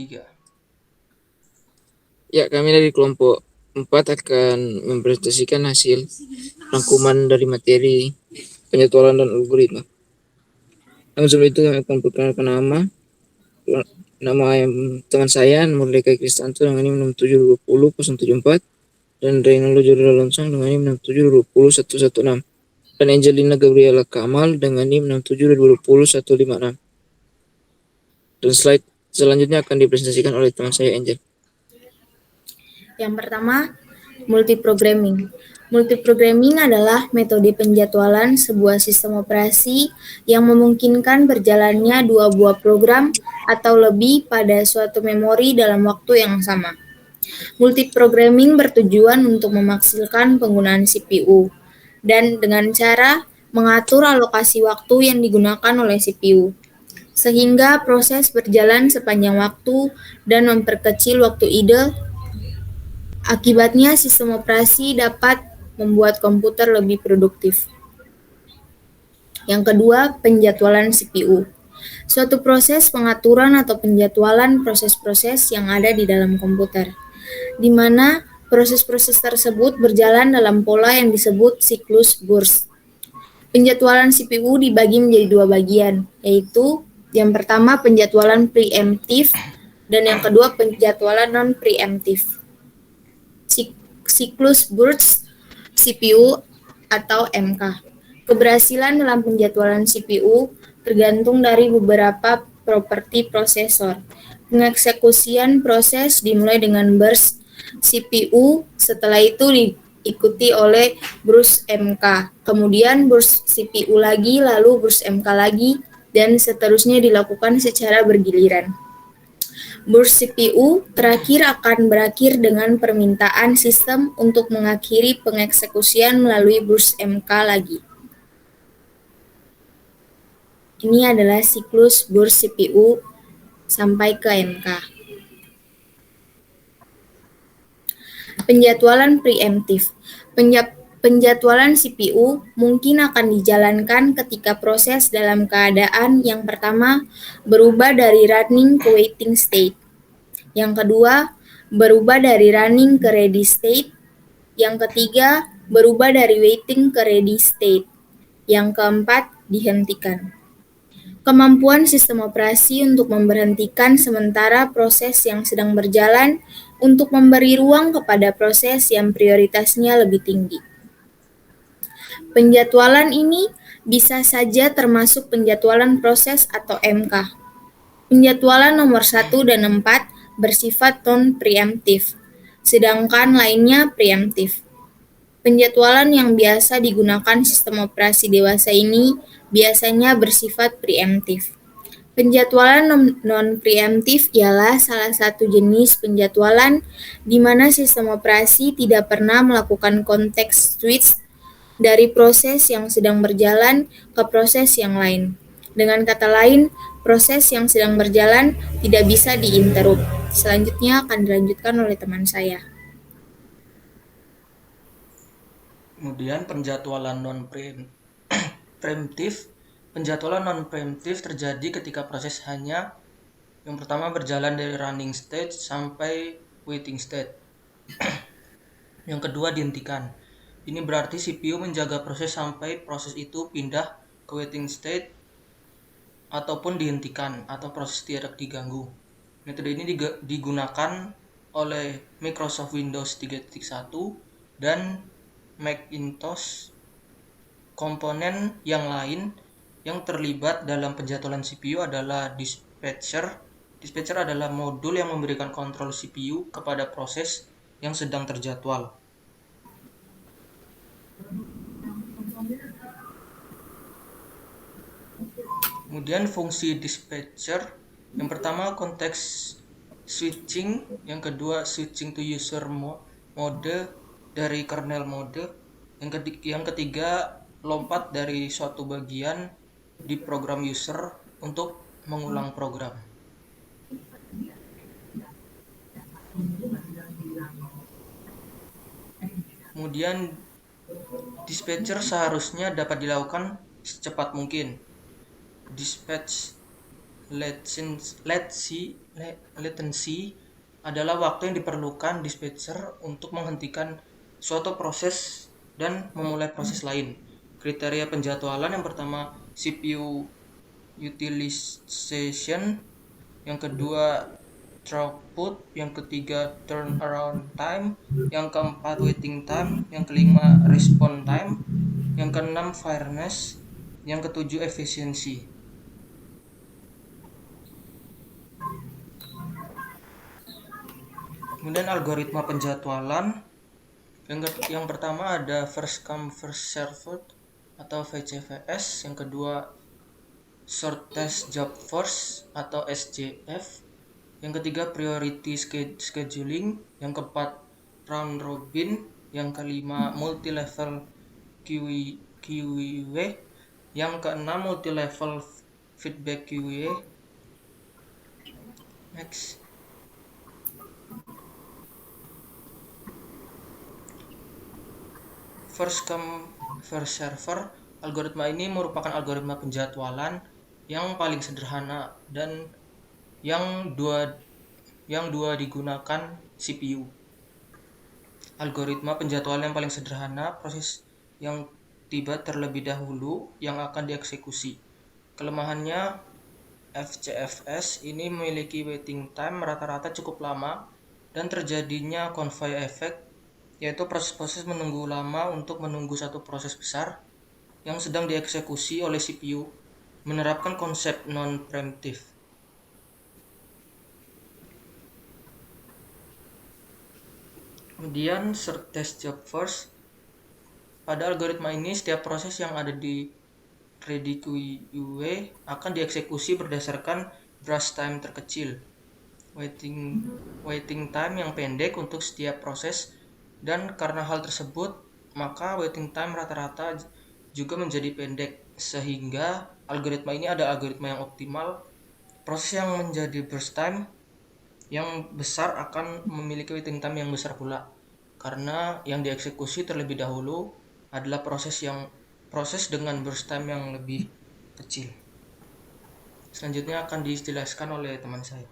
3. Ya, kami dari kelompok 4 akan mempresentasikan hasil rangkuman dari materi penjadwalan dan algoritma. Namun sebelum itu kami akan perkenalkan nama teman saya, Murdeka Kristanto dengan NIM 6720074 dan Reynaldo Jodora Lonsang dengan NIM 6720116 dan Angelina Gabriela Kamal dengan NIM 6720156. Dan slide selanjutnya akan dipresentasikan oleh teman saya, Angel. Yang pertama, multiprogramming. Multiprogramming adalah metode penjadwalan sebuah sistem operasi yang memungkinkan berjalannya dua buah program atau lebih pada suatu memori dalam waktu yang sama. Multiprogramming bertujuan untuk memaksimalkan penggunaan CPU dan dengan cara mengatur alokasi waktu yang digunakan oleh CPU, sehingga proses berjalan sepanjang waktu dan memperkecil waktu idle. Akibatnya, sistem operasi dapat membuat komputer lebih produktif. Yang kedua, penjadwalan CPU. Suatu proses pengaturan atau penjadwalan proses-proses yang ada di dalam komputer, di mana proses-proses tersebut berjalan dalam pola yang disebut siklus burst. Penjadwalan CPU dibagi menjadi dua bagian, yaitu yang pertama penjadwalan preemptif dan yang kedua penjadwalan non-preemptif. Siklus burst CPU atau MK. Keberhasilan dalam penjadwalan CPU tergantung dari beberapa properti prosesor. Pengeksekusian proses dimulai dengan burst CPU, setelah itu diikuti oleh burst MK, kemudian burst CPU lagi, lalu burst MK lagi, dan seterusnya dilakukan secara bergiliran. Burst CPU terakhir akan berakhir dengan permintaan sistem untuk mengakhiri pengeksekusian melalui burst MK lagi. Ini adalah siklus burst CPU sampai ke MK. Penjadwalan preemptif. Penjadwalan CPU mungkin akan dijalankan ketika proses dalam keadaan yang pertama berubah dari running ke waiting state. Yang kedua, berubah dari running ke ready state. Yang ketiga, berubah dari waiting ke ready state. Yang keempat, dihentikan. Kemampuan sistem operasi untuk memberhentikan sementara proses yang sedang berjalan untuk memberi ruang kepada proses yang prioritasnya lebih tinggi. Penjadwalan ini bisa saja termasuk penjadwalan proses atau MK. Penjadwalan nomor 1 dan 4 bersifat non-preemptif, sedangkan lainnya preemptif. Penjadwalan yang biasa digunakan sistem operasi dewasa ini biasanya bersifat preemptif. Penjadwalan non-preemptif ialah salah satu jenis penjadwalan di mana sistem operasi tidak pernah melakukan context switch dari proses yang sedang berjalan ke proses yang lain. Dengan kata lain, proses yang sedang berjalan tidak bisa diinterrupt. Selanjutnya akan dilanjutkan oleh teman saya. Kemudian penjadwalan non-preemptif. Penjadwalan non-preemptif terjadi ketika proses hanya yang pertama berjalan dari running state sampai waiting state. Yang kedua dihentikan. Ini berarti CPU menjaga proses sampai proses itu pindah ke waiting state ataupun dihentikan atau proses tidak diganggu. Metode ini digunakan oleh Microsoft Windows 3.1 dan Macintosh. Komponen yang lain yang terlibat dalam penjadwalan CPU adalah dispatcher. Dispatcher adalah modul yang memberikan kontrol CPU kepada proses yang sedang terjadwal. Kemudian fungsi dispatcher, yang pertama konteks switching, yang kedua switching to user mode dari kernel mode, yang ketiga lompat dari suatu bagian di program user untuk mengulang program. Kemudian dispatcher seharusnya dapat dilakukan secepat mungkin. Dispatch latency adalah waktu yang diperlukan dispatcher untuk menghentikan suatu proses dan memulai proses lain. Kriteria penjadwalan yang pertama CPU utilization, yang kedua throughput, yang ketiga turnaround time, yang keempat waiting time, yang kelima response time, yang keenam fairness, yang ketujuh efisiensi. Kemudian algoritma penjadwalan yang pertama ada first come first served atau VCVS, yang kedua shortest job first atau SJF, yang ketiga priority scheduling, yang keempat round robin, yang kelima multi level QW, yang keenam multi level feedback QW. Next. First come first server. Algoritma ini merupakan algoritma penjadwalan yang paling sederhana dan yang dua digunakan CPU. Algoritma penjadwalan yang paling sederhana, proses yang tiba terlebih dahulu yang akan dieksekusi. Kelemahannya, FCFS ini memiliki waiting time rata-rata cukup lama dan terjadinya conveyor effect, yaitu proses-proses menunggu lama untuk menunggu satu proses besar yang sedang dieksekusi oleh CPU, menerapkan konsep non-preemptive. Kemudian shortest job first. Pada algoritma ini setiap proses yang ada di ready QW akan dieksekusi berdasarkan burst time terkecil, waiting time yang pendek untuk setiap proses, dan karena hal tersebut maka waiting time rata-rata juga menjadi pendek, sehingga algoritma ini adalah algoritma yang optimal. Proses yang menjadi burst time yang besar akan memiliki waiting time yang besar pula, karena yang dieksekusi terlebih dahulu adalah proses dengan burst time yang lebih kecil. Selanjutnya akan dijelaskan oleh teman saya.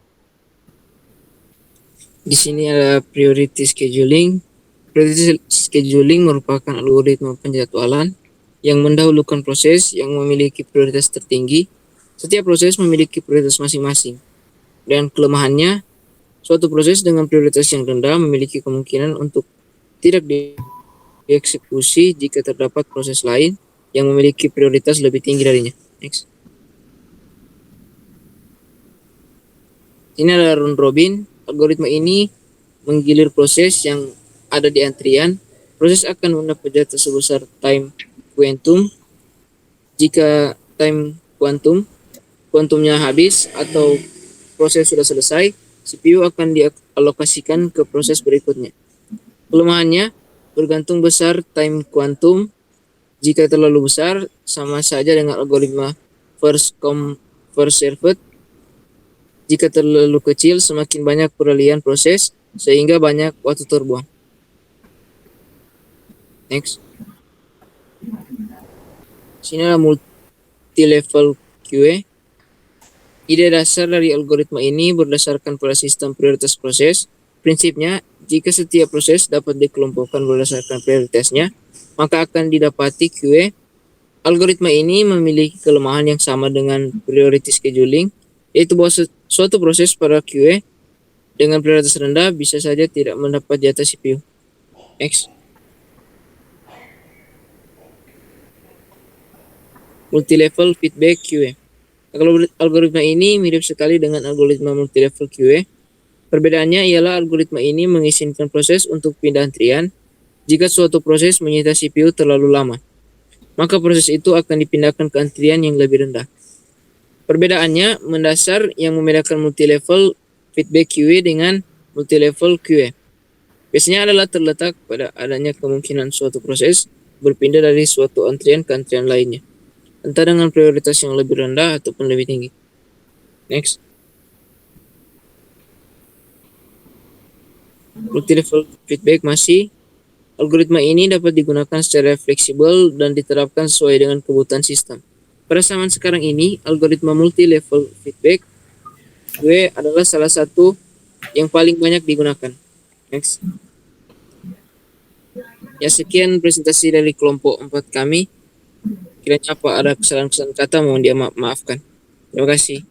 Di sini ada priority scheduling. Priority scheduling merupakan algoritma penjadwalan yang mendahulukan proses yang memiliki prioritas tertinggi. Setiap proses memiliki prioritas masing-masing. Dan kelemahannya, suatu proses dengan prioritas yang rendah memiliki kemungkinan untuk tidak dieksekusi jika terdapat proses lain yang memiliki prioritas lebih tinggi darinya. Next. Ini adalah round robin. Algoritma ini menggilir proses yang ada di antrian. Proses akan mendapat jatah sebesar time quantum. Jika time kuantumnya habis atau proses sudah selesai, CPU akan dialokasikan ke proses berikutnya. Kelemahannya, bergantung besar time quantum. Jika terlalu besar, sama saja dengan algoritma first come first served. Jika terlalu kecil, semakin banyak peralihan proses, sehingga banyak waktu terbuang. Next. Sini adalah multi-level QA. Ide dasar dari algoritma ini berdasarkan pada sistem prioritas proses. Prinsipnya, jika setiap proses dapat dikelompokkan berdasarkan prioritasnya, maka akan didapati QA. Algoritma ini memiliki kelemahan yang sama dengan priority scheduling, yaitu bahwa suatu proses pada QA dengan prioritas rendah bisa saja tidak mendapat jatah CPU. Next. Multi-level feedback QA. Algoritma ini mirip sekali dengan algoritma multi-level QA. Perbedaannya ialah algoritma ini mengizinkan proses untuk pindah antrian jika suatu proses menyita CPU terlalu lama. Maka proses itu akan dipindahkan ke antrian yang lebih rendah. Perbedaannya mendasar yang membedakan multi-level feedback QA dengan multi-level QA. Biasanya adalah terletak pada adanya kemungkinan suatu proses berpindah dari suatu antrian ke antrian lainnya, entah dengan prioritas yang lebih rendah ataupun lebih tinggi. Next. Multi-level feedback masih. Algoritma ini dapat digunakan secara fleksibel dan diterapkan sesuai dengan kebutuhan sistem. Pada zaman sekarang ini, algoritma multi-level feedback Gue adalah salah satu yang paling banyak digunakan. Next. Ya, sekian presentasi dari kelompok 4 kami. Kiranya apa ada kesalahan-kesalahan kata mohon dia maafkan. Terima kasih.